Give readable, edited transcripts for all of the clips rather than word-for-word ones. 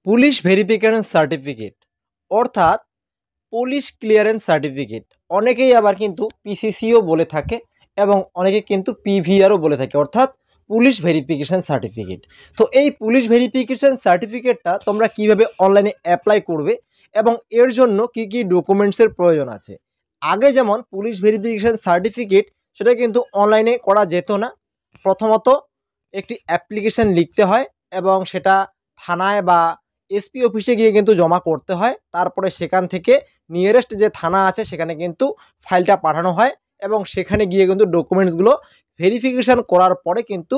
Police verification certificate অর্থাৎ police clearance certificate, অনেকেই আবার কিন্তু পিসিসিও বলে থাকে এবং অনেকে কিন্তু পিভিআরও বলে থাকে, অর্থাৎ পুলিশ ভেরিফিকেশন সার্টিফিকেট। তো এই পুলিশ ভেরিফিকেশন সার্টিফিকেটটা তোমরা কিভাবে অনলাইনে অ্যাপ্লাই করবে এবং এর জন্য কি কি ডকুমেন্টসের প্রয়োজন আছে। আগে যেমন পুলিশ ভেরিফিকেশন সার্টিফিকেট সেটা কিন্তু অনলাইনে করা যেত না। প্রথমত একটি অ্যাপ্লিকেশন লিখতে হয় এবং সেটা থানায় বা এসপি অফিসে গিয়ে কিন্তু জমা করতে হয়। তারপরে সেখান থেকে নিয়ারেস্ট যে থানা আছে সেখানে কিন্তু ফাইলটা পাঠানো হয় এবং সেখানে গিয়ে কিন্তু ডকুমেন্টসগুলো ভেরিফিকেশান করার পরে কিন্তু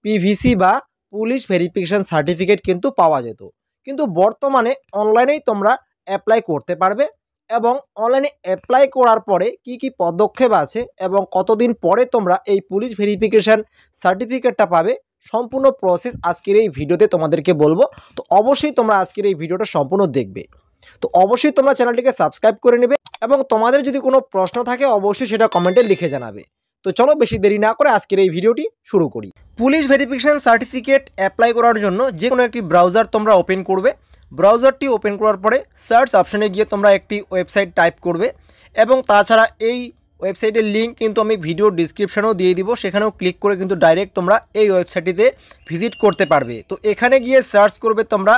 পিভিসি বা পুলিশ ভেরিফিকেশান সার্টিফিকেট কিন্তু পাওয়া যেত। কিন্তু বর্তমানে অনলাইনেই তোমরা অ্যাপ্লাই করতে পারবে এবং অনলাইনে অ্যাপ্লাই করার পরে কি কি পদক্ষেপ আছে এবং কতদিন পরে তোমরা এই পুলিশ ভেরিফিকেশান সার্টিফিকেটটা পাবে, সম্পূর্ণ প্রসেস আজকের এই ভিডিওতে তোমাদেরকে বলবো। তো অবশ্যই তোমরা আজকের এই ভিডিওটা সম্পূর্ণ দেখবে। তো অবশ্যই তোমরা চ্যানেলটিকে সাবস্ক্রাইব করে নেবে এবং তোমাদের যদি কোনো প্রশ্ন থাকে অবশ্যই সেটা কমেন্টে লিখে জানাবে। তো চলো বেশি দেরি না করে আজকের এই ভিডিওটি শুরু করি। পুলিশ ভেরিফিকেশান সার্টিফিকেট অ্যাপ্লাই করার জন্য যে কোনো একটি ব্রাউজার তোমরা ওপেন করবে। ব্রাউজারটি ওপেন করার পরে সার্চ অপশানে গিয়ে তোমরা একটি ওয়েবসাইট টাইপ করবে এবং তাছাড়া এই ওয়েবসাইটের লিঙ্ক কিন্তু আমি ভিডিও ডিসক্রিপশানেও দিয়ে দিব, সেখানেও ক্লিক করে কিন্তু ডাইরেক্ট তোমরা এই ওয়েবসাইটটিতে ভিজিট করতে পারবে। তো এখানে গিয়ে সার্চ করবে তোমরা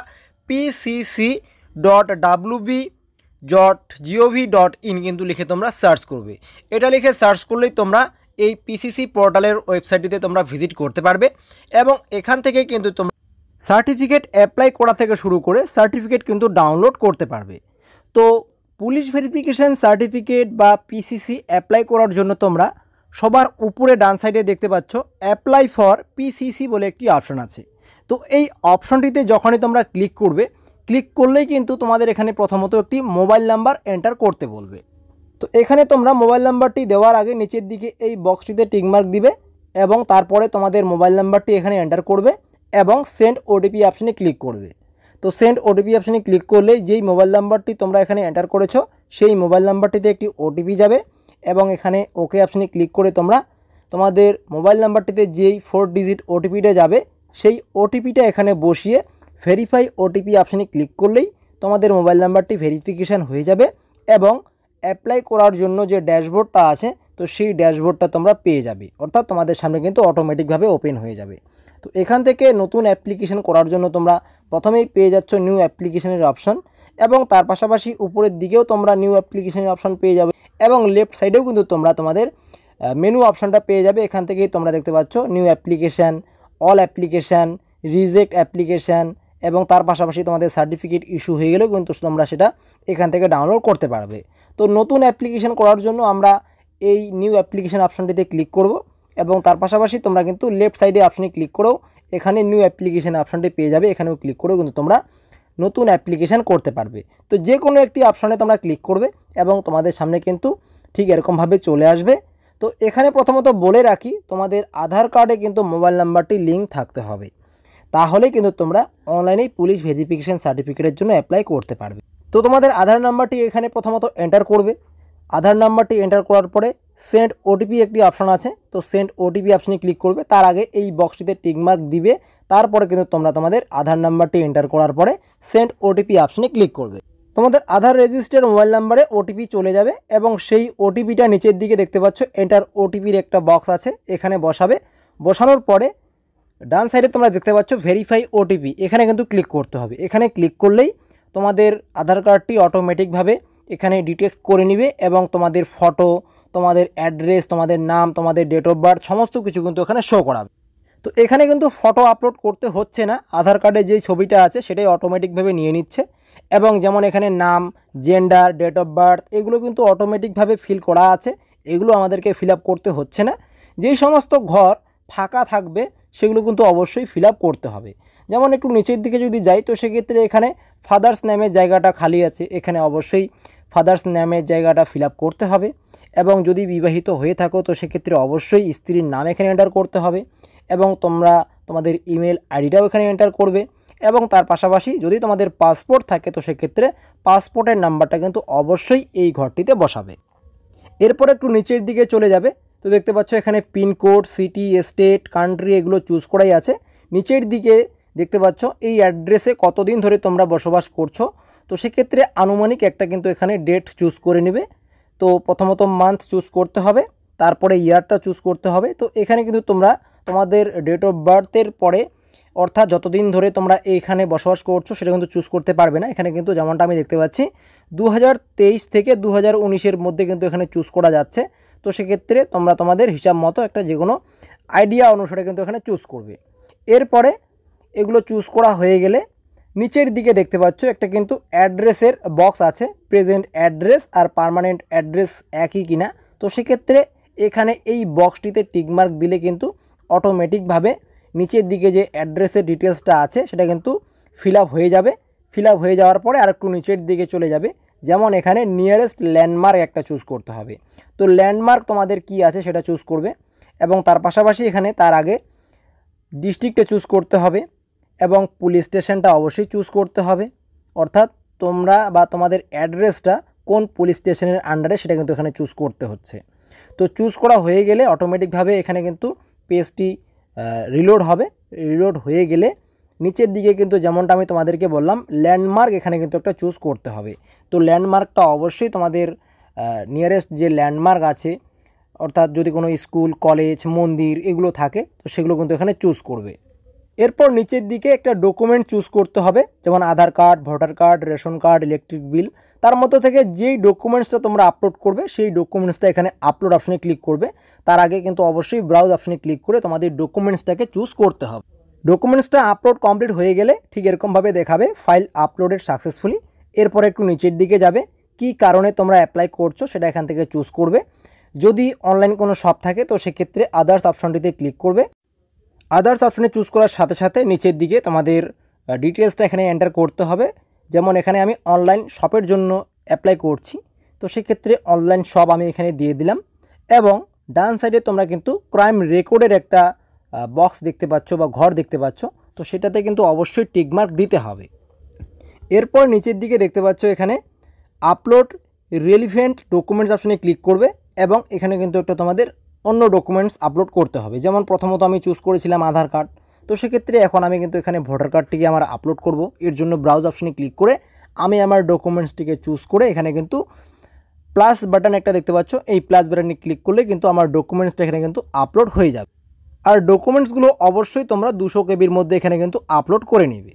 pcc.wb.gov.in কিন্তু লিখে তোমরা সার্চ করবে। এটা লিখে সার্চ করলেই তোমরা এই পিসিসি পোর্টালের ওয়েবসাইটটিতে তোমরা ভিজিট করতে পারবে এবং এখান থেকে কিন্তু তোমরা সার্টিফিকেট অ্যাপ্লাই করা থেকে শুরু করে সার্টিফিকেট কিন্তু ডাউনলোড করতে পারবে। তো পুলিশ ভেরিফিকেশান সার্টিফিকেট বা পিসিসি অ্যাপ্লাই করার জন্য তোমরা সবার উপরে ডান সাইডে দেখতে পাচ্ছ অ্যাপ্লাই ফর পিসিসি বলে একটি অপশন আছে। তো এই অপশনটিতে যখনই তোমরা ক্লিক করবে, ক্লিক করলেই কিন্তু তোমাদের এখানে প্রথমত একটি মোবাইল নাম্বার এন্টার করতে বলবে। তো এখানে তোমরা মোবাইল নাম্বারটি দেওয়ার আগে নিচের দিকে এই বক্সটিতে টিকমার্ক দিবে এবং তারপরে তোমাদের মোবাইল নাম্বারটি এখানে এন্টার করবে এবং সেন্ড ওটিপি অপশানে ক্লিক করবে। তো সেন্ড ওটিপি অপশানে ক্লিক করলেই যেই মোবাইল নাম্বারটি তোমরা এখানে এন্টার করেছো সেই মোবাইল নাম্বারটিতে একটি ওটিপি যাবে এবং এখানে ওকে অপশানে ক্লিক করে তোমরা তোমাদের মোবাইল নাম্বারটিতে যেই 4 ডিজিট ওটিপিটা যাবে সেই ওটিপিটা এখানে বসিয়ে ভেরিফাই ওটিপি অপশানে ক্লিক করলেই তোমাদের মোবাইল নাম্বারটি ভেরিফিকেশান হয়ে যাবে এবং অ্যাপ্লাই করার জন্য যে ড্যাশবোর্ডটা আছে তো সেই ড্যাশবোর্ডটা তোমরা পেয়ে যাবে, অর্থাৎ তোমাদের সামনে কিন্তু অটোমেটিকভাবে ওপেন হয়ে যাবে। তো এখান থেকে নতুন অ্যাপ্লিকেশন করার জন্য তোমরা প্রথমেই পেয়ে যাচ্ছ নিউ অ্যাপ্লিকেশনের অপশন এবং তার পাশাপাশি উপরের দিকেও তোমরা নিউ অ্যাপ্লিকেশনের অপশন পেয়ে যাবে এবং লেফট সাইডেও কিন্তু তোমরা তোমাদের মেনু অপশনটা পেয়ে যাবে। এখান থেকেই তোমরা দেখতে পাচ্ছ new application, all application, reject application এবং তার পাশাপাশি তোমাদের সার্টিফিকেট ইস্যু হয়ে গেলেও কিন্তু তোমরা সেটা এখান থেকে ডাউনলোড করতে পারবে। তো নতুন অ্যাপ্লিকেশান করার জন্য আমরা এই নিউ অ্যাপ্লিকেশান অপশনটিতে ক্লিক করব এবং তার পাশাপাশি তোমরা কিন্তু লেফট সাইডে অপশানে ক্লিক করেও এখানে নিউ অ্যাপ্লিকেশান অপশনটি পেয়ে যাবে, এখানেও ক্লিক করেও কিন্তু তোমরা নতুন অ্যাপ্লিকেশান করতে পারবে। তো যে কোনো একটি অপশনে তোমরা ক্লিক করবে এবং তোমাদের সামনে কিন্তু ঠিক এরকমভাবে চলে আসবে। তো এখানে প্রথমত বলে রাখি তোমাদের আধার কার্ডে কিন্তু মোবাইল নাম্বারটি লিঙ্ক থাকতে হবে, তাহলে কিন্তু তোমরা অনলাইনেই পুলিশ ভেরিফিকেশান সার্টিফিকেটের জন্য অ্যাপ্লাই করতে পারবে। তো তোমাদের আধার নাম্বারটি এখানে প্রথমত এন্টার করবে। আধার নাম্বারটি এন্টার করার পরে সেন্ড ওটিপি একটি অপশন আছে, তো সেন্ড ওটিপি অপশনে ক্লিক করবে। তার আগে এই বক্সটিতে টিকমার্ক দিবে, তারপরে কিন্তু তোমরা তোমাদের আধার নাম্বারটি এন্টার করার পরে সেন্ড ওটিপি অপশনে ক্লিক করবে। তোমাদের আধার রেজিস্টার মোবাইল নাম্বারে ওটিপি চলে যাবে এবং সেই ওটিপিটা নিচের দিকে দেখতে পাচ্ছ এন্টার ওটিপির একটা বক্স আছে, এখানে বসাবে। বসানোর পরে ডান সাইডে তোমরা দেখতে পাচ্ছ ভেরিফাই ওটিপি, এখানে কিন্তু ক্লিক করতে হবে। এখানে ক্লিক করলেই তোমাদের আধার কার্ডটি অটোমেটিকভাবে এখানে ডিটেক্ট করে নেবে এবং তোমাদের ফটো, তোমাদের অ্যাড্রেস, তোমাদের নাম, তোমাদের ডেট অফ বার্থ সমস্ত কিছু কিন্তু এখানে শো করাবে। তো এখানে কিন্তু ফটো আপলোড করতে হচ্ছে না, আধার কার্ডে যেই ছবিটা আছে সেটাই অটোমেটিকভাবে নিয়ে নিচ্ছে এবং যেমন এখানে নাম, জেন্ডার, ডেট অফ বার্থ এগুলো কিন্তু অটোমেটিকভাবে ফিল করা আছে, এগুলো আমাদেরকে ফিল আপ করতে হচ্ছে না। যেই সমস্ত ঘর ফাঁকা থাকবে সেগুলো কিন্তু অবশ্যই ফিল আপ করতে হবে। যেমন একটু নিচের দিকে যদি যাই তো সেক্ষেত্রে এখানে ফাদার্স নামের জায়গাটা খালি আছে, এখানে অবশ্যই ফাদার্স নামের জায়গাটা ফিল আপ করতে হবে এবং যদি বিবাহিত হয়ে থাকো তো সেক্ষেত্রে অবশ্যই স্ত্রীর নাম এখানে এন্টার করতে হবে এবং তোমরা তোমাদের ইমেল আইডিটাও এখানে এন্টার করবে এবং তার পাশাপাশি যদি তোমাদের পাসপোর্ট থাকে তো সেক্ষেত্রে পাসপোর্টের নাম্বারটা কিন্তু অবশ্যই এই ঘরটিতে বসাবে। এরপর একটু নিচের দিকে চলে যাবে, তো দেখতে পাচ্ছ এখানে পিনকোড, সিটি, স্টেট, কান্ট্রি এগুলো চুজ করাই আছে। নিচের দিকে দেখতে পাচ্ছ এই অ্যাড্রেসে কতদিন ধরে তোমরা বসবাস করছো। তো সেক্ষেত্রে আনুমানিক একটা কিন্তু এখানে ডেট চুজ করে নেবে। তো প্রথমত মান্থ চুজ করতে হবে, তারপরে ইয়ারটা চুজ করতে হবে। তো এখানে কিন্তু তোমরা তোমাদের ডেট অফ বার্থের পরে অর্থাৎ যতদিন ধরে তোমরা এইখানে বসবাস করছো সেটা কিন্তু চুজ করতে পারবে না। এখানে কিন্তু যেমনটা আমি দেখতে পাচ্ছি 2023 থেকে 2019-এর মধ্যে কিন্তু এখানে চুজ করা যাচ্ছে। তো সেক্ষেত্রে তোমরা তোমাদের হিসাব মতো একটা যে কোনো আইডিয়া অনুসারে কিন্তু এখানে চুজ করবে। এরপরে এগুলো চুজ করা হয়ে গেলে নিচের দিকে দেখতে পাচ্ছ একটা কিন্তু অ্যাড্রেসের বক্স আছে, প্রেজেন্ট অ্যাড্রেস আর পার্মানেন্ট অ্যাড্রেস একই কিনা। তো সেক্ষেত্রে এখানে এই বক্সটিতে টিকমার্ক দিলে কিন্তু অটোমেটিকভাবে নিচের দিকে যে অ্যাড্রেসের ডিটেলসটা আছে সেটা কিন্তু ফিল আপ হয়ে যাবে। ফিল আপ হয়ে যাওয়ার পরে আর একটু নিচের দিকে চলে যাবে, যেমন এখানে নিয়ারেস্ট ল্যান্ডমার্ক একটা চুজ করতে হবে। তো ল্যান্ডমার্ক তোমাদের কি আছে সেটা চুজ করবে এবং তার পাশাপাশি এখানে তার আগে ডিস্ট্রিক্টে চুজ করতে হবে এবং পুলিশ স্টেশনটা অবশ্যই চুজ করতে হবে। অর্থাৎ তোমরা বা তোমাদের অ্যাড্রেসটা কোন পুলিশ স্টেশনের আন্ডারে সেটা কিন্তু এখানে চুজ করতে হচ্ছে। তো চুজ করা হয়ে গেলে অটোমেটিকভাবে এখানে কিন্তু পেজটি রিলোড হবে। রিলোড হয়ে গেলে নিচের দিকে কিন্তু যেমনটা আমি তোমাদেরকে বললাম ল্যান্ডমার্ক এখানে কিন্তু একটা চুজ করতে হবে। তো ল্যান্ডমার্কটা অবশ্যই তোমাদের নিয়ারেস্ট যে ল্যান্ডমার্ক আছে, অর্থাৎ যদি কোনো স্কুল, কলেজ, মন্দির এগুলো থাকে তো সেগুলো কিন্তু এখানে চুজ করবে। এরপর নিচের দিকে একটা ডকুমেন্ট চুজ করতে হবে, যেমন Aadhaar card, voter card, ration card, electric bill. তার মধ্যে থেকে যেই ডকুমেন্টসটা তোমরা আপলোড করবে সেই ডকুমেন্টসটা এখানে আপলোড অপশনে ক্লিক করবে। তার আগে কিন্তু অবশ্যই ব্রাউজ অপশনে ক্লিক করে তোমাদের ডকুমেন্টসটাকে চুজ করতে হবে। ডকুমেন্টসটা আপলোড কমপ্লিট হয়ে গেলে ঠিক এরকমভাবে দেখাবে ফাইল আপলোডেড সাকসেসফুলি। এরপর একটু নিচের দিকে যাবে, কি কারণে তোমরা অ্যাপ্লাই করছো সেটা এখান থেকে চুজ করবে। যদি অনলাইন কোনো শপ থাকে তো সেক্ষেত্রে আদার্স অপশনটিতে ক্লিক করবে। আদার্স অপশনে চুজ করার সাথে সাথে নিচের দিকে তোমাদের ডিটেলসটা এখানে এন্টার করতে হবে। যেমন এখানে আমি অনলাইন শপের জন্য অ্যাপ্লাই করছি, তো সেক্ষেত্রে অনলাইন শপ আমি এখানে দিয়ে দিলাম। এবং ডান সাইডে তোমরা কিন্তু ক্রাইম রেকর্ডের একটা বক্স দেখতে পাচ্ছ বা ঘর দেখতে পাচ্ছ, তো সেটাতে কিন্তু অবশ্যই টিকমার্ক দিতে হবে। এরপর নিচের দিকে দেখতে পাচ্ছ এখানে আপলোড রেলিভেন্ট ডকুমেন্টস অপশনে ক্লিক করবে এবং এখানে কিন্তু একটা তোমাদের অন্য ডকুমেন্টস আপলোড করতে হবে। যেমন প্রথমত আমি চুজ করেছিলাম আধার কার্ড, তো সেক্ষেত্রে এখন আমি কিন্তু এখানে ভোটার কার্ডটিকে আমার আপলোড করব। এর জন্য ব্রাউজ অপশনে ক্লিক করে আমি আমার ডকুমেন্টসটিকে চুজ করে এখানে কিন্তু প্লাস বাটন একটা দেখতে পাচ্ছ, এই প্লাস বাটনে ক্লিক করলে কিন্তু আমার ডকুমেন্টসটা এখানে কিন্তু আপলোড হয়ে যাবে। আর ডকুমেন্টসগুলো অবশ্যই তোমরা 200 কেবির মধ্যে এখানে কিন্তু আপলোড করে নেবে।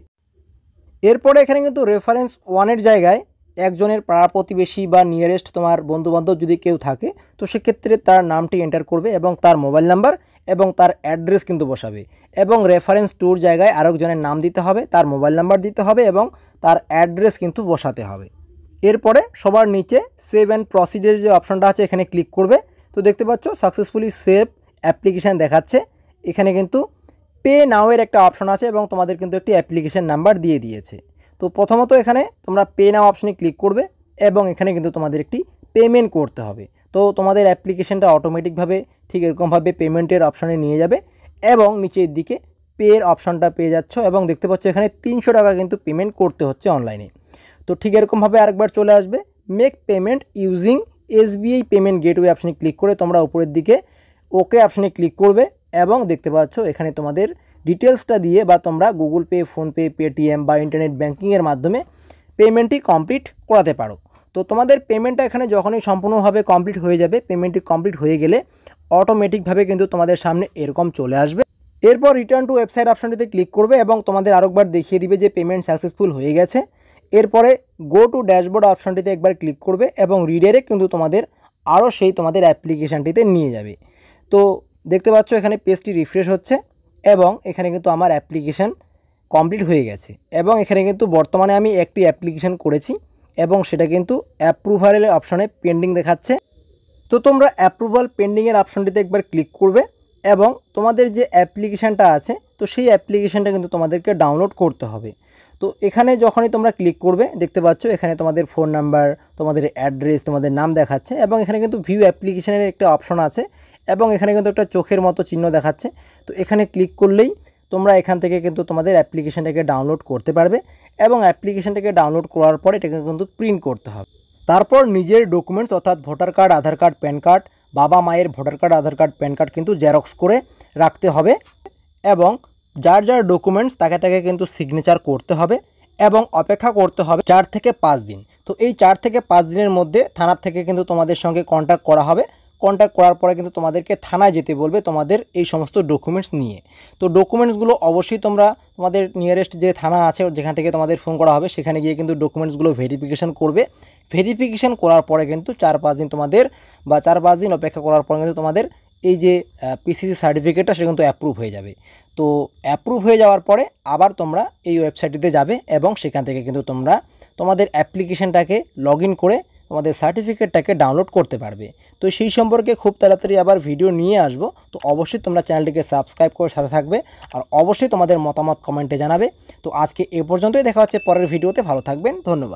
এরপরে এখানে কিন্তু রেফারেন্স 1-এর জায়গায় একজনের পাড়া প্রতিবেশী বা নিয়ারেস্ট তোমার বন্ধুবান্ধব যদি কেউ থাকে তো সেক্ষেত্রে তার নামটি এন্টার করবে এবং তার মোবাইল নাম্বার এবং তার অ্যাড্রেস কিন্তু বসাবে। এবং রেফারেন্স 2-র জায়গায় আরেকজনের নাম দিতে হবে, তার মোবাইল নাম্বার দিতে হবে এবং তার অ্যাড্রেস কিন্তু বসাতে হবে। এরপরে সবার নিচে সেভ অ্যান্ড প্রসিডের যে অপশনটা আছে এখানে ক্লিক করবে। তো দেখতে পাচ্ছ সাকসেসফুলি সেভ অ্যাপ্লিকেশান দেখাচ্ছে। এখানে কিন্তু পে নাওয়ের একটা অপশন আছে এবং তোমাদের কিন্তু একটি অ্যাপ্লিকেশন নাম্বার দিয়ে দিয়েছে। তো প্রথমত এখানে তোমরা পে নাও অপশনে ক্লিক করবে এবং এখানে কিন্তু তোমাদের একটি পেমেন্ট করতে হবে। তো তোমাদের অ্যাপ্লিকেশনটা অটোমেটিকভাবে ঠিক এরকমভাবে পেমেন্টের অপশনে নিয়ে যাবে এবং নিচের দিকে পের অপশনটা পেয়ে যাচ্ছ এবং দেখতে পাচ্ছ এখানে 300 টাকা কিন্তু পেমেন্ট করতে হচ্ছে অনলাইনে। তো ঠিক এরকমভাবে আরেকবার চলে আসবে make payment using SBI payment gateway অপশনে ক্লিক করে তোমরা উপরের দিকে ওকে অপশনে ক্লিক করবে এবং দেখতে পাচ্ছ এখানে তোমাদের ডিটেলসটা দিয়ে বা তোমরা গুগল পে, ফোনপে, পেটিএম বা ইন্টারনেট ব্যাঙ্কিংয়ের মাধ্যমে পেমেন্টটি কমপ্লিট করাতে পারো। তো তোমাদের পেমেন্টটা এখানে যখনই সম্পূর্ণভাবে কমপ্লিট হয়ে যাবে, পেমেন্টটি কমপ্লিট হয়ে গেলে অটোমেটিকভাবে কিন্তু তোমাদের সামনে এরকম চলে আসবে। এরপর রিটার্ন টু ওয়েবসাইট অপশনটিতে ক্লিক করবে এবং তোমাদের আরেকবার দেখিয়ে দিবে যে পেমেন্ট সাকসেসফুল হয়ে গেছে। এরপরে গো টু ড্যাশবোর্ড অপশনটিতে একবার ক্লিক করবে এবং রিডাইরেক্ট কিন্তু তোমাদের আরও সেই তোমাদের অ্যাপ্লিকেশানটিতে নিয়ে যাবে। তো দেখতে পাচ্ছ এখানে পেজটি রিফ্রেশ হচ্ছে এবং এখানে কিন্তু আমার অ্যাপ্লিকেশান কমপ্লিট হয়ে গেছে এবং এখানে কিন্তু বর্তমানে আমি একটি অ্যাপ্লিকেশান করেছি এবং সেটা কিন্তু অ্যাপ্রুভালের অপশনে পেন্ডিং দেখাচ্ছে। তো তোমরা অ্যাপ্রুভাল পেন্ডিংয়ের অপশনটিতে একবার ক্লিক করবে এবং তোমাদের যে অ্যাপ্লিকেশানটা আছে তো সেই অ্যাপ্লিকেশানটা কিন্তু তোমাদেরকে ডাউনলোড করতে হবে। তো এখানে যখনই তোমরা ক্লিক করবে দেখতে পাচ্ছ এখানে তোমাদের ফোন নাম্বার, তোমাদের অ্যাড্রেস, তোমাদের নাম দেখাচ্ছে এবং এখানে কিন্তু ভিউ অ্যাপ্লিকেশানের একটা অপশন আছে এবং এখানে কিন্তু একটা চোখের মতো চিহ্ন দেখাচ্ছে। তো এখানে ক্লিক করলেই তোমরা এখান থেকে কিন্তু তোমাদের অ্যাপ্লিকেশানটাকে ডাউনলোড করতে পারবে এবং অ্যাপ্লিকেশানটাকে ডাউনলোড করার পর এটাকে কিন্তু প্রিন্ট করতে হবে। তারপর নিজের ডকুমেন্টস অর্থাৎ ভোটার কার্ড, আধার কার্ড, প্যান কার্ড, বাবা মায়ের ভোটার কার্ড, আধার কার্ড, প্যান কার্ড কিন্তু জেরক্স করে রাখতে হবে এবং যার যার ডকুমেন্টস তাকে তাকে কিন্তু সিগনেচার করতে হবে এবং অপেক্ষা করতে হবে 4 থেকে 5 দিন। তো এই 4 থেকে 5 দিনের মধ্যে থানার থেকে কিন্তু তোমাদের সঙ্গে কন্ট্যাক্ট করা হবে। কন্ট্যাক্ট করার পরে কিন্তু তোমাদেরকে থানায় যেতে বলবে তোমাদের এই সমস্ত ডকুমেন্টস নিয়ে। তো ডকুমেন্টসগুলো অবশ্যই তোমরা তোমাদের নিয়ারেস্ট যে থানা আছে যেখান থেকে তোমাদের ফোন করা হবে সেখানে গিয়ে কিন্তু ডকুমেন্টসগুলো ভেরিফিকেশন করবে। ভেরিফিকেশন করার পরে কিন্তু 4-5 দিন তোমাদের বা 4-5 দিন অপেক্ষা করার পরে কিন্তু তোমাদের এই যে পিসিসি সার্টিফিকেটটা সেটা কিন্তু অ্যাপ্রুভ হয়ে যাবে। তো অ্যাপ্রুভ হয়ে যাওয়ার পরে আবার তোমরা এই ওয়েবসাইটটিতে যাবে এবং সেখান থেকে কিন্তু তোমরা তোমাদের অ্যাপ্লিকেশনটাকে লগ ইন করে তোমাদের সার্টিফিকেটটাকে ডাউনলোড করতে পারবে। তো সেই সম্পর্কে খুব তাড়াতাড়ি আবার ভিডিও নিয়ে আসবো। তো অবশ্যই তোমরা চ্যানেলটিকে সাবস্ক্রাইব করে সাথে থাকবে আর অবশ্যই তোমাদের মতামত কমেন্টে জানাবে। তো আজকে এ পর্যন্তই, দেখা হচ্ছে পরের ভিডিওতে। ভালো থাকবেন, ধন্যবাদ।